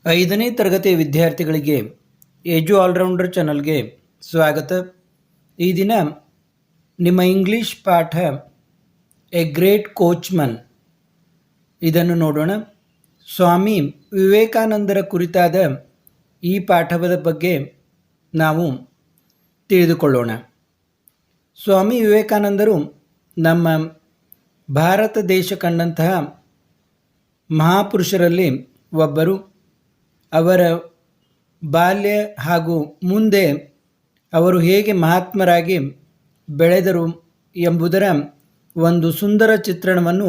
ಐದನೇ ತರಗತಿಯ ವಿದ್ಯಾರ್ಥಿಗಳಿಗೆ ಎಜು ಆಲ್ರೌಂಡರ್ ಚಾನಲ್ಗೆ ಸ್ವಾಗತ. ಈ ದಿನ ನಿಮ್ಮ ಇಂಗ್ಲಿಷ್ ಪಾಠ ಎ ಗ್ರೇಟ್ ಕೋಚ್ಮನ್ ಇದನ್ನು ನೋಡೋಣ. ಸ್ವಾಮಿ ವಿವೇಕಾನಂದರ ಕುರಿತಾದ ಈ ಪಾಠದ ಬಗ್ಗೆ ನಾವು ತಿಳಿದುಕೊಳ್ಳೋಣ. ಸ್ವಾಮಿ ವಿವೇಕಾನಂದರು ನಮ್ಮ ಭಾರತ ದೇಶ ಕಂಡಂತಹ ಮಹಾಪುರುಷರಲ್ಲಿ ಒಬ್ಬರು. ಅವರ ಬಾಲ್ಯ ಹಾಗೂ ಮುಂದೆ ಅವರು ಹೇಗೆ ಮಹಾತ್ಮರಾಗಿ ಬೆಳೆದರು ಎಂಬುದರ ಒಂದು ಸುಂದರ ಚಿತ್ರಣವನ್ನು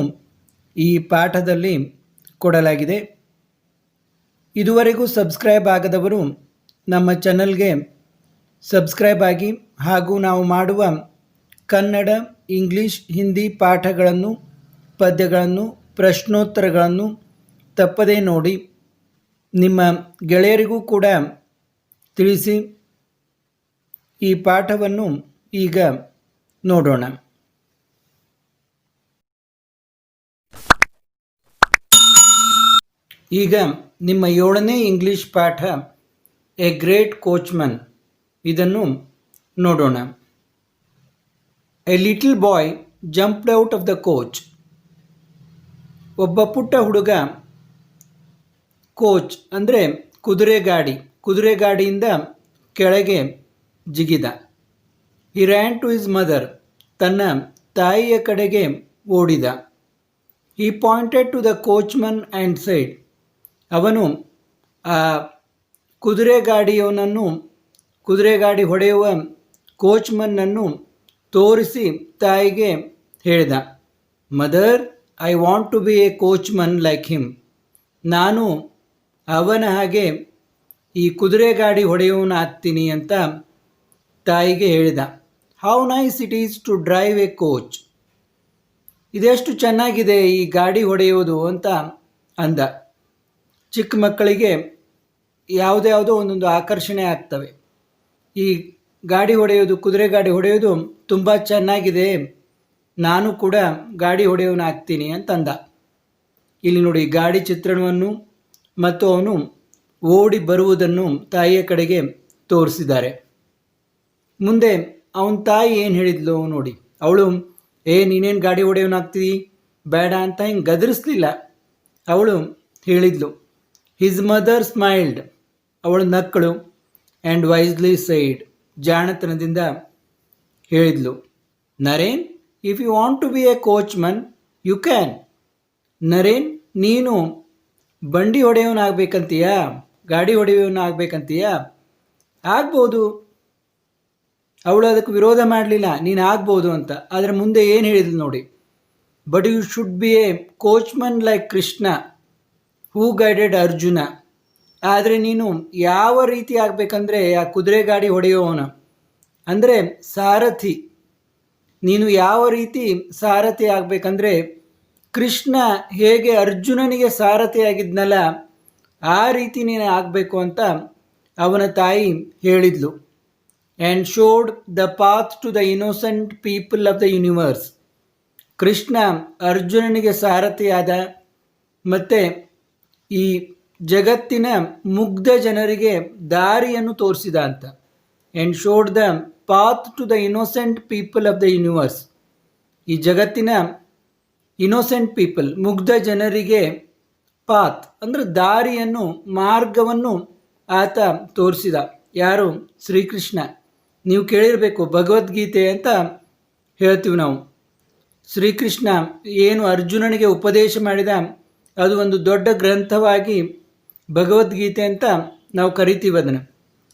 ಈ ಪಾಠದಲ್ಲಿ ಕೊಡಲಾಗಿದೆ. ಇದುವರೆಗೂ ಸಬ್ಸ್ಕ್ರೈಬ್ ಆಗದವರು ನಮ್ಮ ಚಾನಲ್ಗೆ ಸಬ್ಸ್ಕ್ರೈಬ್ ಆಗಿ ಹಾಗೂ ನಾವು ಮಾಡುವ ಕನ್ನಡ, ಇಂಗ್ಲಿಷ್, ಹಿಂದಿ ಪಾಠಗಳನ್ನು, ಪದ್ಯಗಳನ್ನು, ಪ್ರಶ್ನೋತ್ತರಗಳನ್ನು ತಪ್ಪದೇ ನೋಡಿ ನಿಮ್ಮ ಗೆಳೆಯರಿಗೂ ಕೂಡ ತಿಳಿಸಿ. ಈ ಪಾಠವನ್ನು ಈಗ ನೋಡೋಣ. ಈಗ ನಿಮ್ಮ 7ನೇ ಇಂಗ್ಲಿಷ್ ಪಾಠ ಎ ಗ್ರೇಟ್ ಕೋಚ್ಮನ್ ಇದನ್ನು ನೋಡೋಣ. A little boy jumped out of the coach. ಒಬ್ಬ ಪುಟ್ಟ ಹುಡುಗ ಕೋಚ್ ಅಂದರೆ ಕುದುರೆಗಾಡಿಯಿಂದ ಕೆಳಗೆ ಜಿಗಿದ. He ran to his mother. ತನ್ನ ತಾಯಿಯ ಕಡೆಗೆ ಓಡಿದ. He pointed to the coachman and said. ಅವನು ಆ ಕುದುರೆಗಾಡಿ ಹೊಡೆಯುವ ಕೋಚ್ಮನ್ನನ್ನು ತೋರಿಸಿ ತಾಯಿಗೆ ಹೇಳಿದ. Mother, I want to be a coachman like him. ನಾನು ಅವನ ಹಾಗೆ ಈ ಕುದುರೆಗಾಡಿ ಹೊಡೆಯುವನಾಗ್ತೀನಿ ಅಂತ ತಾಯಿಗೆ ಹೇಳಿದ. How nice it is to drive a coach. ಇದೆಷ್ಟು ಚೆನ್ನಾಗಿದೆ ಈ ಗಾಡಿ ಹೊಡೆಯುವುದು ಅಂತ ಅಂದ. ಚಿಕ್ಕ ಮಕ್ಕಳಿಗೆ ಯಾವುದ್ಯಾವುದೋ ಒಂದೊಂದು ಆಕರ್ಷಣೆ ಆಗ್ತವೆ. ಈ ಕುದುರೆಗಾಡಿ ಹೊಡೆಯೋದು ತುಂಬ ಚೆನ್ನಾಗಿದೆ, ನಾನು ಕೂಡ ಗಾಡಿ ಹೊಡೆಯೋನಾಗ್ತೀನಿ ಅಂತಂದ. ಇಲ್ಲಿ ನೋಡಿ ಗಾಡಿ ಚಿತ್ರಣವನ್ನು ಮತ್ತು ಅವನು ಓಡಿ ಬರುವುದನ್ನು ತಾಯಿಯ ಕಡೆಗೆ ತೋರಿಸಿದ್ದಾರೆ. ಮುಂದೆ ಅವನ ತಾಯಿ ಏನು ಹೇಳಿದ್ಲು ನೋಡಿ. ಅವಳು ನೀನೇನು ಗಾಡಿ ಹೊಡೆಯೋನಾಗ್ತೀವಿ ಬೇಡ ಅಂತ ಹಿಂಗೆ ಗದರಿಸಲಿಲ್ಲ. ಅವಳು ಹೇಳಿದ್ಲು. His mother smiled. ಅವಳು ನಕ್ಕಳು. And wisely said. ಜಾಣತನದಿಂದ ಹೇಳಿದ್ಲು. Naren, if you want to be a coachman you can. Naren, ನೀನು ಬಂಡಿ ಹೊಡೆಯೋನಾಗಬೇಕಂತೀಯಾ, ಗಾಡಿ ಹೊಡೆಯೋನಾಗಬೇಕಂತೀಯಾ, ಆಗ್ಬೋದು. ಅವಳು ಅದಕ್ಕೆ ವಿರೋಧ ಮಾಡಲಿಲ್ಲ, ನೀನು ಆಗ್ಬೋದು ಅಂತ. ಆದರೆ ಮುಂದೆ ಏನು ಹೇಳಿದ್ಲು ನೋಡಿ. But you should be a coachman like Krishna who guided Arjuna. ಆದರೆ ನೀನು ಯಾವ ರೀತಿ ಆಗಬೇಕಂದ್ರೆ ಆ ಕುದುರೆಗಾಡಿ ಹೊಡೆಯೋವನ ಅಂದರೆ ಸಾರಥಿ. ನೀನು ಯಾವ ರೀತಿ ಸಾರಥಿ ಆಗಬೇಕಂದ್ರೆ ಕೃಷ್ಣ ಹೇಗೆ ಅರ್ಜುನನಿಗೆ ಸಾರಥಿಯಾಗಿದ್ನಲ್ಲ ಆ ರೀತಿ ನೀನು ಆಗಬೇಕು ಅಂತ ಅವನ ತಾಯಿ ಹೇಳಿದ್ಲು. And showed the path to the innocent people of the universe. Krishna ಅರ್ಜುನನಿಗೆ ಸಾರಥಿಯಾದ ಮತ್ತು ಈ ಜಗತ್ತಿನ ಮುಗ್ಧ ಜನರಿಗೆ ದಾರಿಯನ್ನು ತೋರಿಸಿದ ಅಂತ. And showed the path to the innocent people of the universe. ಈ ಜಗತ್ತಿನ ಇನ್ನೋಸೆಂಟ್ ಪೀಪಲ್, ಮುಗ್ಧ ಜನರಿಗೆ ಪಾತ್ ಅಂದರೆ ದಾರಿಯನ್ನು, ಮಾರ್ಗವನ್ನು ಆತ ತೋರಿಸಿದ. ಯಾರು? ಶ್ರೀಕೃಷ್ಣ. ನೀವು ಕೇಳಿರಬೇಕು, ಭಗವದ್ಗೀತೆ ಅಂತ ಹೇಳ್ತೀವಿ ನಾವು. ಶ್ರೀಕೃಷ್ಣ ಏನು ಅರ್ಜುನನಿಗೆ ಉಪದೇಶ ಮಾಡಿದ ಅದು ಒಂದು ದೊಡ್ಡ ಗ್ರಂಥವಾಗಿ ಭಗವದ್ಗೀತೆ ಅಂತ ನಾವು ಕರಿತೀವಿ ಅದನ್ನು.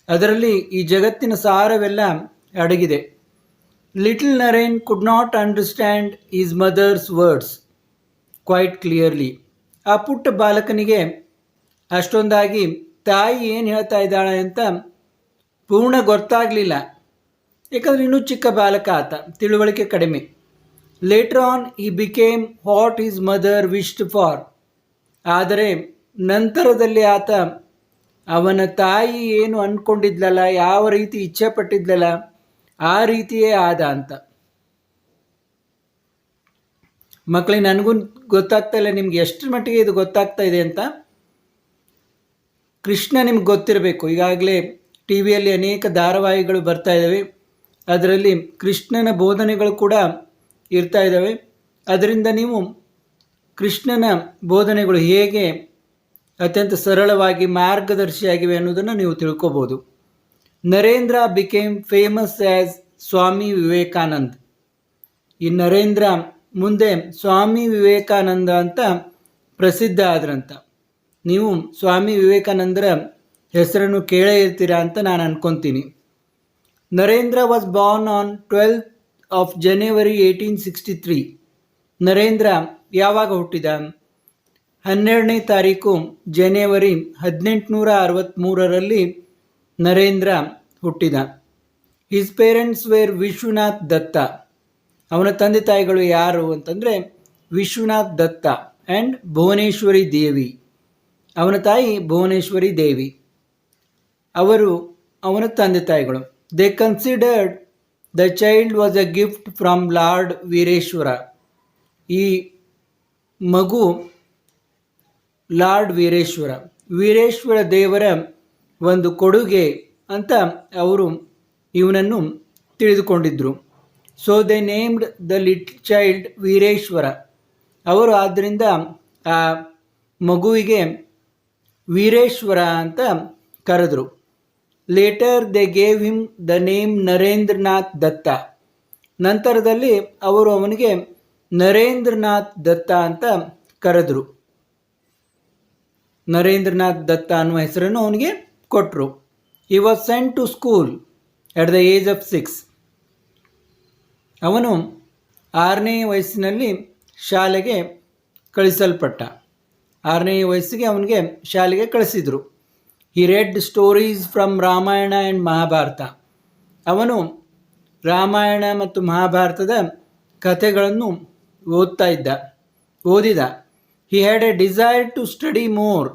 ಅದರಲ್ಲಿ ಈ ಜಗತ್ತಿನ ಸಾರವೆಲ್ಲ ಅಡಗಿದೆ. Little Naren could not understand his mother's words quite clearly. ಆ ಪುಟ್ಟ ಬಾಲಕನಿಗೆ ಅಷ್ಟೊಂದಾಗಿ ತಾಯಿ ಏನು ಹೇಳ್ತಾ ಇದ್ದಾಳೆ ಅಂತ ಪೂರ್ಣ ಗೊತ್ತಾಗಲಿಲ್ಲ. ಯಾಕಂದರೆ ಇನ್ನೂ ಚಿಕ್ಕ ಬಾಲಕ ಆತ, ತಿಳುವಳಿಕೆ ಕಡಿಮೆ. Later on he became what his mother wished for. ಆದರೆ ನಂತರದಲ್ಲಿ ಆತ ಅವನ ತಾಯಿ ಏನು ಅಂದ್ಕೊಂಡಿದ್ಲಲ್ಲ, ಯಾವ ರೀತಿ ಇಚ್ಛೆ ಪಟ್ಟಿದ್ಲಲ್ಲ ಆ ರೀತಿಯೇ ಆದ ಅಂತ. ಮಕ್ಕಳಿಗೆ ನನಗೂ ಗೊತ್ತಾಗ್ತಾ ಇಲ್ಲ ನಿಮ್ಗೆ ಎಷ್ಟರ ಮಟ್ಟಿಗೆ ಇದು ಗೊತ್ತಾಗ್ತಾ ಇದೆ ಅಂತ. ಕೃಷ್ಣ ನಿಮ್ಗೆ ಗೊತ್ತಿರಬೇಕು. ಈಗಾಗಲೇ ಟಿ ವಿಯಲ್ಲಿ ಅನೇಕ ಧಾರಾವಾಹಿಗಳು ಬರ್ತಾ ಇದ್ದಾವೆ, ಅದರಲ್ಲಿ ಕೃಷ್ಣನ ಬೋಧನೆಗಳು ಕೂಡ ಇರ್ತಾ ಇದ್ದಾವೆ. ಅದರಿಂದ ನೀವು ಕೃಷ್ಣನ ಬೋಧನೆಗಳು ಹೇಗೆ ಅತ್ಯಂತ ಸರಳವಾಗಿ ಮಾರ್ಗದರ್ಶಿಯಾಗಿವೆ ಅನ್ನೋದನ್ನು ನೀವು ತಿಳ್ಕೊಬೋದು. ನರೇಂದ್ರ ಬಿಕೇಮ್ ಫೇಮಸ್ ಆ್ಯಸ್ ಸ್ವಾಮಿ ವಿವೇಕಾನಂದ್. ಈ ನರೇಂದ್ರ ಮುಂದೆ ಸ್ವಾಮಿ ವಿವೇಕಾನಂದ ಅಂತ ಪ್ರಸಿದ್ಧ ಆದ್ರಂತ. ನೀವು ಸ್ವಾಮಿ ವಿವೇಕಾನಂದರ ಹೆಸರನ್ನು ಕೇಳೇ ಇರ್ತೀರಾ ಅಂತ ನಾನು ಅನ್ಕೊತೀನಿ. Narendra was born on 12th of January 1863. Narendra ಯಾವಾಗ ಹುಟ್ಟಿದ? 12ನೇ ತಾರೀಕು ಜನವರಿ 1863ರಲ್ಲಿ ನರೇಂದ್ರ ಹುಟ್ಟಿದ. His parents were Vishwanath Datta. ಅವನ ತಂದೆ ತಾಯಿಗಳು ಯಾರು ಅಂತಂದರೆ ವಿಶ್ವನಾಥ್ ದತ್ತ ಆ್ಯಂಡ್ ಭುವನೇಶ್ವರಿ ದೇವಿ. ಅವನ ತಾಯಿ ಭುವನೇಶ್ವರಿ ದೇವಿ, ಅವರು ಅವನ ತಂದೆ ತಾಯಿಗಳು. They considered the child was a gift from lord Vireshwara. ಈ ಮಗು ಲಾರ್ಡ್ ವೀರೇಶ್ವರ ದೇವರ ಒಂದು ಕೊಡುಗೆ ಅಂತ ಅವರು ಇವನನ್ನು ತಿಳಿದುಕೊಂಡಿದ್ದರು. So they named the little child Veereshwara. ಅವರು ಆದ್ದರಿಂದ ಆ ಮಗುವಿಗೆ ವೀರೇಶ್ವರ ಅಂತ ಕರೆದರು. Later they gave him the name Narendranath Datta. ನಂತರದಲ್ಲಿ ಅವರು ಅವನಿಗೆ ನರೇಂದ್ರನಾಥ್ ದತ್ತ ಅಂತ ಕರೆದರು. ನರೇಂದ್ರನಾಥ್ ದತ್ತ ಅನ್ನುವ ಹೆಸರನ್ನು ಅವನಿಗೆ ಕೊಟ್ಟರು. He was sent to school at the age of 6. ಅವನು 6ನೇ ವಯಸ್ಸಿನಲ್ಲಿ ಶಾಲೆಗೆ ಕಳಿಸಲ್ಪಟ್ಟ. 6ನೇ ವಯಸ್ಸಿಗೆ ಅವನಿಗೆ ಶಾಲೆಗೆ ಕಳಿಸಿದರು. He read stories from Ramayana and Mahabharata. ಅವನು ರಾಮಾಯಣ ಮತ್ತು ಮಹಾಭಾರತದ ಕಥೆಗಳನ್ನು ಓದಿದ. He had a desire to study more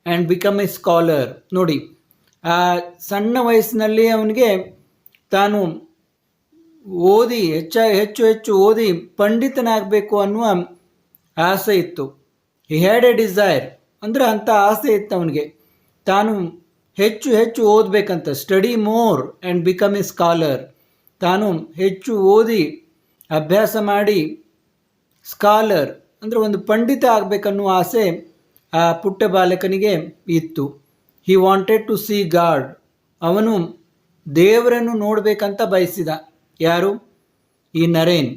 and become a scholar. ನೋಡಿ, ಆ ಸಣ್ಣ ವಯಸ್ಸಿನಲ್ಲಿ ಅವನಿಗೆ ತಾನು ಓದಿ ಹೆಚ್ಚು ಓದಿ ಪಂಡಿತನಾಗಬೇಕು ಅನ್ನುವ ಆಸೆ ಇತ್ತು. ಹಿ ಹ್ಯಾಡ್ ಎ ಡಿಸೈರ್ ಅಂದರೆ ಅಂಥ ಆಸೆ ಇತ್ತು ಅವನಿಗೆ, ತಾನು ಹೆಚ್ಚು ಓದಬೇಕಂತ. Study more and become a scholar. ತಾನು ಹೆಚ್ಚು ಓದಿ ಅಭ್ಯಾಸ ಮಾಡಿ ಸ್ಕಾಲರ್ ಅಂದರೆ ಒಂದು ಪಂಡಿತ ಆಗಬೇಕನ್ನುವ ಆಸೆ ಆ ಪುಟ್ಟ ಬಾಲಕನಿಗೆ ಇತ್ತು. He wanted to see god. ಅವನು ದೇವರನ್ನು ನೋಡಬೇಕಂತ ಬಯಸಿದ. ಯಾರು? ಈ ನರೇನ್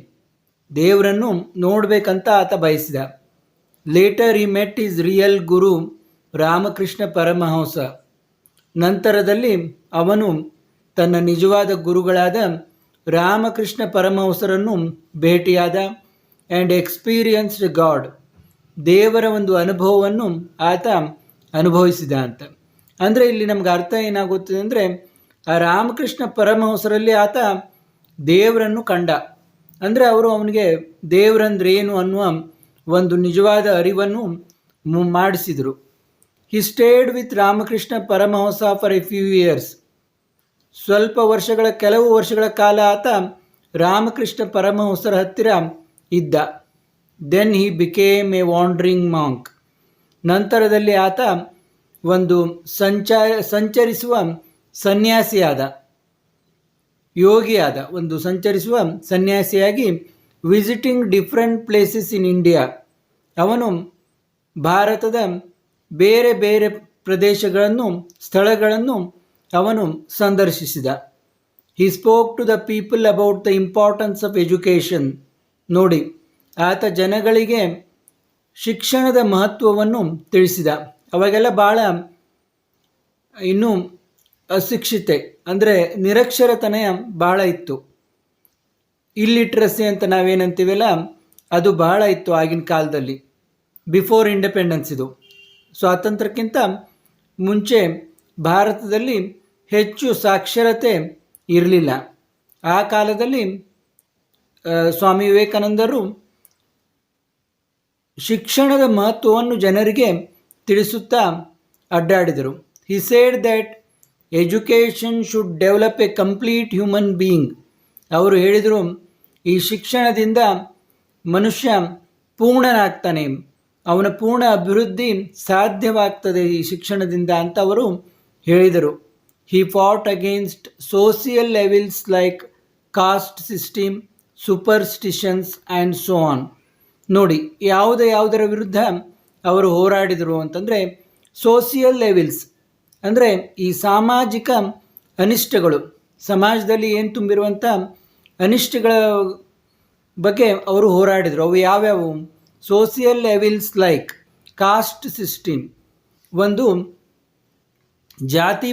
ದೇವರನ್ನು ನೋಡಬೇಕಂತ ಆತ ಬಯಸಿದ. Later he met his real guru Ramakrishna Paramahamsa. ನಂತರದಲ್ಲಿ ಅವನು ತನ್ನ ನಿಜವಾದ ಗುರುಗಳಾದ ರಾಮಕೃಷ್ಣ ಪರಮಹಂಸರನ್ನು ಭೇಟಿಯಾದ. And experienced God. ದೇವರ ಒಂದು ಅನುಭವವನ್ನು ಆತ ಅನುಭವಿಸಿದ ಅಂತ. ಅಂದರೆ ಇಲ್ಲಿ ನಮ್ಗೆ ಅರ್ಥ ಏನಾಗುತ್ತದೆ ಅಂದರೆ, ಆ ರಾಮಕೃಷ್ಣ ಪರಮಹಂಸರಲ್ಲಿ ಆತ ದೇವರನ್ನು ಕಂಡ. ಅಂದರೆ ಅವರು ಅವನಿಗೆ ದೇವರಂದ್ರೆ ಏನು ಅನ್ನುವ ಒಂದು ನಿಜವಾದ ಅರಿವನ್ನು ಮಾಡಿಸಿದರು. He stayed with Ramakrishna Paramahamsa for a few years. ಕೆಲವು ವರ್ಷಗಳ ಕಾಲ ಆತ ರಾಮಕೃಷ್ಣ ಪರಮಹಂಸರ ಹತ್ತಿರ ಇದ್ದ. Then he became a wandering monk. ನಂತರದಲ್ಲಿ ಆತ ಒಂದು ಸಂಚರಿಸುವ ಸನ್ಯಾಸಿಯಾದ, ಯೋಗಿಯಾದ, ಒಂದು ಸಂಚರಿಸುವ ಸನ್ಯಾಸಿಯಾಗಿ visiting different places in India. ಅವನು ಭಾರತದ ಬೇರೆ ಬೇರೆ ಸ್ಥಳಗಳನ್ನು ಅವನು ಸಂದರ್ಶಿಸಿದ. He spoke to the people about the importance of education. ನೋಡಿ, ಆತ ಜನಗಳಿಗೆ ಶಿಕ್ಷಣದ ಮಹತ್ವವನ್ನು ತಿಳಿಸಿದ. ಅವಾಗೆಲ್ಲ ಭಾಳ ಇನ್ನೂ ಅಶಿಕ್ಷಿತೆ ಅಂದರೆ ನಿರಕ್ಷರತನ ಭಾಳ ಇತ್ತು. ಇಲ್ಲಿಟ್ರಸಿ ಅಂತ ನಾವೇನಂತೀವಲ್ಲ, ಅದು ಬಹಳ ಇತ್ತು ಆಗಿನ ಕಾಲದಲ್ಲಿ. ಬಿಫೋರ್ ಇಂಡಿಪೆಂಡೆನ್ಸ್, ಇದು ಸ್ವಾತಂತ್ರ್ಯಕ್ಕಿಂತ ಮುಂಚೆ ಭಾರತದಲ್ಲಿ ಹೆಚ್ಚು ಸಾಕ್ಷರತೆ ಇರಲಿಲ್ಲ. ಆ ಕಾಲದಲ್ಲಿ ಸ್ವಾಮಿ ವಿವೇಕಾನಂದರು ಶಿಕ್ಷಣದ ಮಹತ್ವವನ್ನು ಜನರಿಗೆ ತಿಳಿಸುತ್ತಾ ಅಡ್ಡಾಡಿದರು. He said that education should develop a complete human being. ಅವರು ಹೇಳಿದರು, ಈ ಶಿಕ್ಷಣದಿಂದ ಮನುಷ್ಯ ಪೂರ್ಣನಾಗ್ತಾನೆ, ಅವನ ಪೂರ್ಣ ಅಭಿವೃದ್ಧಿ ಸಾಧ್ಯವಾಗ್ತದೆ ಈ ಶಿಕ್ಷಣದಿಂದ ಅಂತ ಅವರು ಹೇಳಿದರು. He fought against social levels like caste system, superstitions and so on. ನೋಡಿ, ಯಾವುದರ ವಿರುದ್ಧ ಅವರು ಹೋರಾಡಿದರು ಅಂತಂದರೆ ಸೋಷಿಯಲ್ ಲೆವೆಲ್ಸ್ ಅಂದರೆ ಈ ಸಾಮಾಜಿಕ ಅನಿಷ್ಟಗಳು, ಸಮಾಜದಲ್ಲಿ ಏನು ತುಂಬಿರುವಂಥ ಅನಿಷ್ಟಗಳ ಬಗ್ಗೆ ಅವರು ಹೋರಾಡಿದರು. ಅವು ಯಾವ್ಯಾವು? Social levels like caste system, ಒಂದು ಜಾತಿ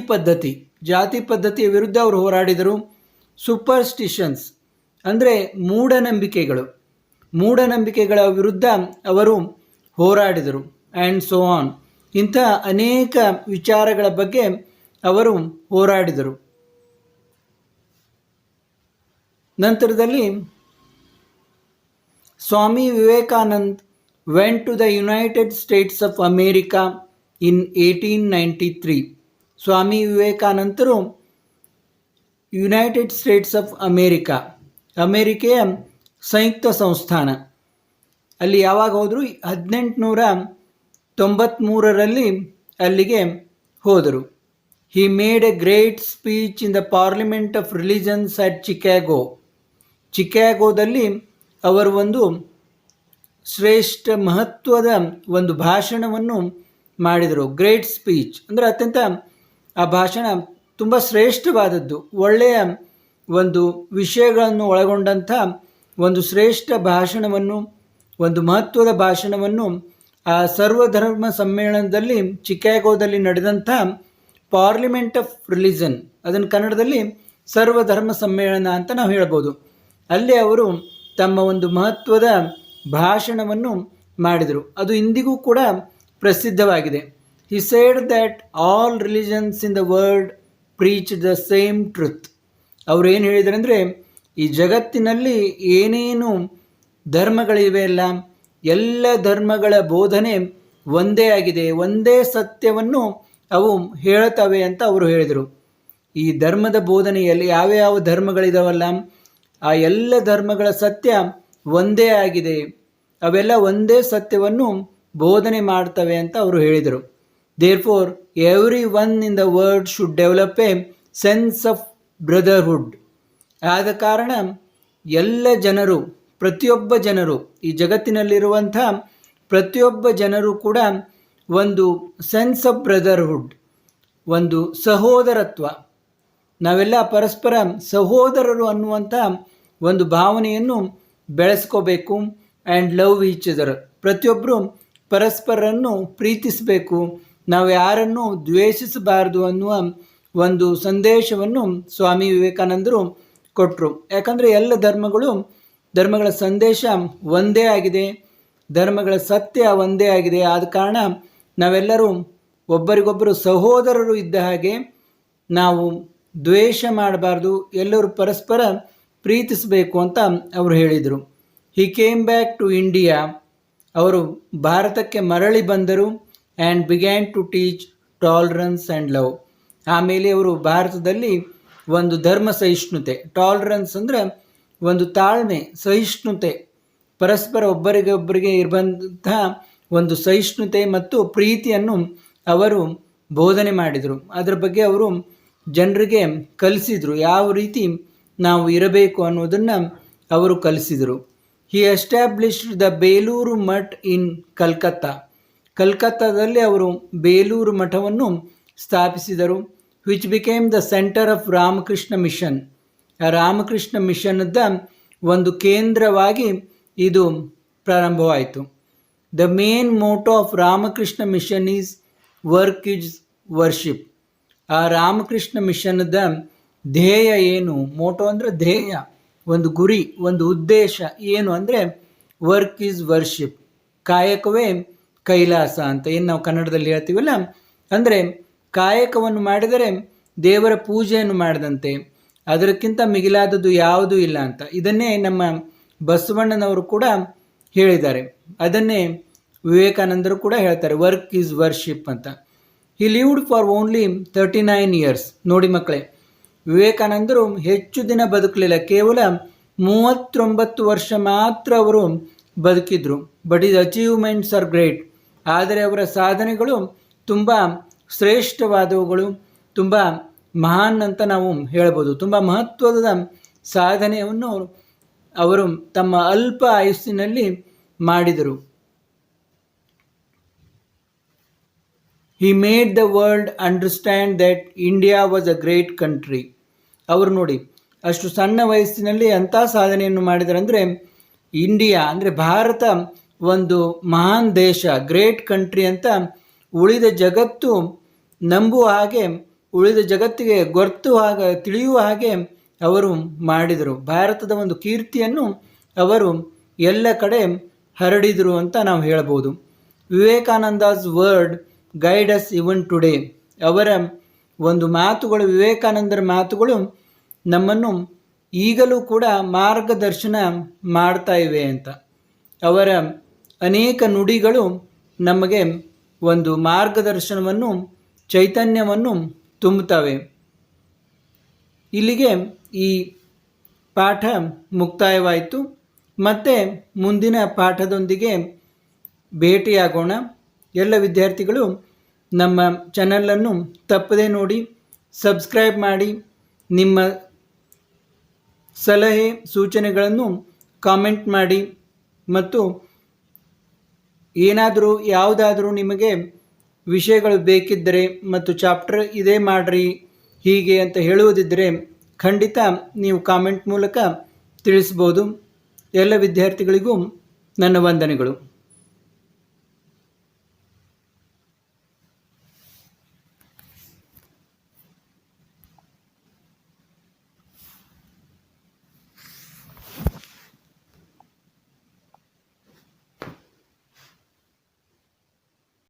ಪದ್ಧತಿಯ ವಿರುದ್ಧ ಅವರು ಹೋರಾಡಿದರು. ಸೂಪರ್ಸ್ಟಿಷನ್ಸ್ ಅಂದರೆ ಮೂಢನಂಬಿಕೆಗಳ ವಿರುದ್ಧ ಅವರು ಹೋರಾಡಿದರು. ಆ್ಯಂಡ್ ಸೋ ಆನ್, ಇಂಥ ಅನೇಕ ವಿಚಾರಗಳ ಬಗ್ಗೆ ಅವರು ಹೋರಾಡಿದರು. ನಂತರದಲ್ಲಿ Swami Vivekanand went to the United States of America in 1893. Swami ವಿವೇಕಾನಂದರು ಯುನೈಟೆಡ್ ಸ್ಟೇಟ್ಸ್ ಆಫ್ ಅಮೇರಿಕೆಯ ಸಂಯುಕ್ತ ಸಂಸ್ಥಾನ ಅಲ್ಲಿ ಯಾವಾಗ ಹೋದರು? 1893ರಲ್ಲಿ ಅಲ್ಲಿಗೆ ಹೋದರು. He made a great speech in the Parliament of Religions at ಚಿಕಾಗೋದಲ್ಲಿ ಅವರು ಒಂದು ಶ್ರೇಷ್ಠ ಮಹತ್ವದ ಒಂದು ಭಾಷಣವನ್ನು ಮಾಡಿದರು. ಗ್ರೇಟ್ ಸ್ಪೀಚ್ ಅಂದರೆ ಅತ್ಯಂತ ಆ ಭಾಷಣ ತುಂಬ ಶ್ರೇಷ್ಠವಾದದ್ದು, ಒಳ್ಳೆಯ ಒಂದು ವಿಷಯಗಳನ್ನು ಒಳಗೊಂಡಂಥ ಒಂದು ಶ್ರೇಷ್ಠ ಭಾಷಣವನ್ನು, ಒಂದು ಮಹತ್ವದ ಭಾಷಣವನ್ನು ಆ ಸರ್ವಧರ್ಮ ಸಮ್ಮೇಳನದಲ್ಲಿ ಚಿಕಾಗೋದಲ್ಲಿ ನಡೆದಂಥ ಪಾರ್ಲಿಮೆಂಟ್ ಆಫ್ ರಿಲಿಜನ್, ಅದನ್ನು ಕನ್ನಡದಲ್ಲಿ ಸರ್ವಧರ್ಮ ಸಮ್ಮೇಳನ ಅಂತ ನಾವು ಹೇಳ್ಬೋದು, ಅಲ್ಲಿ ಅವರು ತಮ್ಮ ಒಂದು ಮಹತ್ವದ ಭಾಷಣವನ್ನು ಮಾಡಿದರು. ಅದು ಇಂದಿಗೂ ಕೂಡ ಪ್ರಸಿದ್ಧವಾಗಿದೆ. ಹಿ said that all religions in the world preach the same truth. ಅವರು ಏನು ಹೇಳಿದರು ಅಂದರೆ, ಈ ಜಗತ್ತಿನಲ್ಲಿ ಏನೇನು ಧರ್ಮಗಳಿವೆ ಅಲ್ಲ, ಎಲ್ಲ ಧರ್ಮಗಳ ಬೋಧನೆ ಒಂದೇ ಆಗಿದೆ, ಒಂದೇ ಸತ್ಯವನ್ನು ಅವು ಹೇಳ್ತವೆ ಅಂತ ಅವರು ಹೇಳಿದರು. ಈ ಧರ್ಮದ ಬೋಧನೆಯಲ್ಲಿ ಯಾವ್ಯಾವ ಧರ್ಮಗಳಿದಾವಲ್ಲ, ಆ ಎಲ್ಲ ಧರ್ಮಗಳ ಸತ್ಯ ಒಂದೇ ಆಗಿದೆ, ಅವೆಲ್ಲ ಒಂದೇ ಸತ್ಯವನ್ನು ಬೋಧನೆ ಮಾಡ್ತವೆ ಅಂತ ಅವರು ಹೇಳಿದರು. Therefore every one in the world should develop A sense of brotherhood. ಆದ ಕಾರಣ ಎಲ್ಲ ಜನರು, ಪ್ರತಿಯೊಬ್ಬ ಜನರು, ಈ ಜಗತ್ತಿನಲ್ಲಿರುವಂಥ ಪ್ರತಿಯೊಬ್ಬ ಜನರು ಕೂಡ ಒಂದು ಸೆನ್ಸ್ ಆಫ್ ಬ್ರದರ್ಹುಡ್, ಒಂದು ಸಹೋದರತ್ವ, ನಾವೆಲ್ಲ ಪರಸ್ಪರ ಸಹೋದರರು ಅನ್ನುವಂಥ ಒಂದು ಭಾವನೆಯನ್ನು ಬೆಳೆಸ್ಕೋಬೇಕು. ಆ್ಯಂಡ್ ಲವ್ ಈಚ್ ಅದರ್, ಪ್ರತಿಯೊಬ್ಬರು ಪರಸ್ಪರರನ್ನು ಪ್ರೀತಿಸಬೇಕು, ನಾವು ಯಾರನ್ನು ದ್ವೇಷಿಸಬಾರದು ಅನ್ನುವ ಒಂದು ಸಂದೇಶವನ್ನು ಸ್ವಾಮಿ ವಿವೇಕಾನಂದರು ಕೊಟ್ಟರು. ಯಾಕಂದರೆ ಎಲ್ಲ ಧರ್ಮಗಳ ಸಂದೇಶ ಒಂದೇ ಆಗಿದೆ, ಧರ್ಮಗಳ ಸತ್ಯ ಒಂದೇ ಆಗಿದೆ. ಆದ ಕಾರಣ ನಾವೆಲ್ಲರೂ ಒಬ್ಬರಿಗೊಬ್ಬರು ಸಹೋದರರು ಇದ್ದ ಹಾಗೆ ನಾವು ದ್ವೇಷ ಮಾಡಬಾರ್ದು, ಎಲ್ಲರೂ ಪರಸ್ಪರ ಪ್ರೀತಿಸಬೇಕು ಅಂತ ಅವರು ಹೇಳಿದರು. He came back to India, ಅವರು ಭಾರತಕ್ಕೆ ಮರಳಿ ಬಂದರು. And began to teach tolerance and love. ಆಮೇಲೆ ಅವರು ಭಾರತದಲ್ಲಿ ಒಂದು ಧರ್ಮ ಸಹಿಷ್ಣುತೆ, ಟಾಲರೆನ್ಸ್ ಅಂದರೆ ಒಂದು ತಾಳ್ಮೆ, ಸಹಿಷ್ಣುತೆ, ಪರಸ್ಪರ ಒಬ್ಬರಿಗೆ ಇರುವಂಥ ಒಂದು ಸಹಿಷ್ಣುತೆ ಮತ್ತು ಪ್ರೀತಿಯನ್ನು ಅವರು ಬೋಧನೆ ಮಾಡಿದರು. ಅದರ ಬಗ್ಗೆ ಅವರು ಜನರಿಗೆ ಕಲಿಸಿದರು, ಯಾವ ರೀತಿ ನಾವು ಇರಬೇಕು ಅನ್ನೋದನ್ನು ಅವರು ಕಲಿಸಿದರು. He established the Belur Math in ಕಲ್ಕತ್ತಾದಲ್ಲಿ ಅವರು ಬೇಲೂರು ಮಠವನ್ನು ಸ್ಥಾಪಿಸಿದರು. Which became the centre of Ramakrishna Mission. ಆ ರಾಮಕೃಷ್ಣ ಮಿಷನ್ದ ಒಂದು ಕೇಂದ್ರವಾಗಿ ಇದು ಪ್ರಾರಂಭವಾಯಿತು. The main motto of Ramakrishna Mission is work is worship. ಆ ರಾಮಕೃಷ್ಣ ಮಿಷನ್ದ ಧ್ಯೇಯ ಏನು? ಮೋಟೋ ಅಂದರೆ ಧ್ಯೇಯ, ಒಂದು ಗುರಿ, ಒಂದು ಉದ್ದೇಶ ಏನು ಅಂದರೆ ವರ್ಕ್ ಈಸ್ ವರ್ಷಿಪ್, ಕಾಯಕವೇ ಕೈಲಾಸ ಅಂತ ಏನು ನಾವು ಕನ್ನಡದಲ್ಲಿ ಹೇಳ್ತೀವಲ್ಲ, ಅಂದರೆ ಕಾಯಕವನ್ನು ಮಾಡಿದರೆ ದೇವರ ಪೂಜೆಯನ್ನು ಮಾಡಿದಂತೆ, ಅದಕ್ಕಿಂತ ಮಿಗಿಲಾದದ್ದು ಯಾವುದೂ ಇಲ್ಲ ಅಂತ. ಇದನ್ನೇ ನಮ್ಮ ಬಸವಣ್ಣನವರು ಕೂಡ ಹೇಳಿದ್ದಾರೆ, ಅದನ್ನೇ ವಿವೇಕಾನಂದರು ಕೂಡ ಹೇಳ್ತಾರೆ, ವರ್ಕ್ ಈಸ್ ವರ್ಷಿಪ್ ಅಂತ. ಹಿ ಲಿವ್ಡ್ ಫಾರ್ ಓನ್ಲಿ 39 years. ನೋಡಿ ಮಕ್ಕಳೇ, ವಿವೇಕಾನಂದರು ಹೆಚ್ಚು ದಿನ ಬದುಕಲಿಲ್ಲ, ಕೇವಲ 39 ವರ್ಷ ಮಾತ್ರ ಅವರು ಬದುಕಿದ್ರು. But his achievements are great. ಆದರೆ ಅವರ ಸಾಧನೆಗಳು ತುಂಬ ಶ್ರೇಷ್ಠವಾದವುಗಳು, ತುಂಬ ಮಹಾನ್ ಅಂತ ನಾವು ಹೇಳ್ಬೋದು. ತುಂಬ ಮಹತ್ವದ ಸಾಧನೆಯನ್ನು ಅವರು ತಮ್ಮ ಅಲ್ಪ ಆಯುಸ್ಸಿನಲ್ಲಿ ಮಾಡಿದರು. He made the world understand that India was a great country. ಅವರು ನೋಡಿ ಅಷ್ಟು ಸಣ್ಣ ವಯಸ್ಸಿನಲ್ಲಿ ಅಂಥ ಸಾಧನೆಯನ್ನು ಮಾಡಿದ್ದಾರೆ. ಅಂದರೆ ಇಂಡಿಯಾ ಅಂದರೆ ಭಾರತ ಒಂದು ಮಹಾನ್ ದೇಶ, ಗ್ರೇಟ್ ಕಂಟ್ರಿ ಅಂತ ಉಳಿದ ಜಗತ್ತು ನಂಬುವ ಹಾಗೆ, ಉಳಿದ ಜಗತ್ತಿಗೆ ತಿಳಿಯುವ ಹಾಗೆ ಅವರು ಮಾಡಿದರು. ಭಾರತದ ಒಂದು ಕೀರ್ತಿಯನ್ನು ಅವರು ಎಲ್ಲ ಕಡೆ ಹರಡಿದರು ಅಂತ ನಾವು ಹೇಳ್ಬೋದು. Vivekananda's word guide us even today. ಅವರ ಒಂದು ಮಾತುಗಳು, ವಿವೇಕಾನಂದರ ಮಾತುಗಳು ನಮ್ಮನ್ನು ಈಗಲೂ ಕೂಡ ಮಾರ್ಗದರ್ಶನ ಮಾಡ್ತಾ ಇವೆ ಅಂತ. ಅವರ ಅನೇಕ ನುಡಿಗಳು ನಮಗೆ ಒಂದು ಮಾರ್ಗದರ್ಶನವನ್ನು, ಚೈತನ್ಯವನ್ನು ತುಂಬುತ್ತವೆ. ಇಲ್ಲಿಗೆ ಈ ಪಾಠ ಮುಕ್ತಾಯವಾಯಿತು. ಮತ್ತೆ ಮುಂದಿನ ಪಾಠದೊಂದಿಗೆ ಭೇಟಿಯಾಗೋಣ. ಎಲ್ಲ ವಿದ್ಯಾರ್ಥಿಗಳು ನಮ್ಮ ಚಾನಲನ್ನು ತಪ್ಪದೇ ನೋಡಿ, ಸಬ್ಸ್ಕ್ರೈಬ್ ಮಾಡಿ, ನಿಮ್ಮ ಸಲಹೆ ಸೂಚನೆಗಳನ್ನು ಕಾಮೆಂಟ್ ಮಾಡಿ, ಮತ್ತು ಯಾವುದಾದರೂ ನಿಮಗೆ ವಿಷಯಗಳು ಬೇಕಿದ್ದರೆ ಮತ್ತು ಚಾಪ್ಟರ್ ಇದೇ ಮಾಡಿರಿ ಹೀಗೆ ಅಂತ ಹೇಳುವುದಿದ್ದರೆ ಖಂಡಿತ ನೀವು ಕಾಮೆಂಟ್ ಮೂಲಕ ತಿಳಿಸ್ಬೋದು. ಎಲ್ಲ ವಿದ್ಯಾರ್ಥಿಗಳಿಗೂ ನನ್ನ ವಂದನೆಗಳು.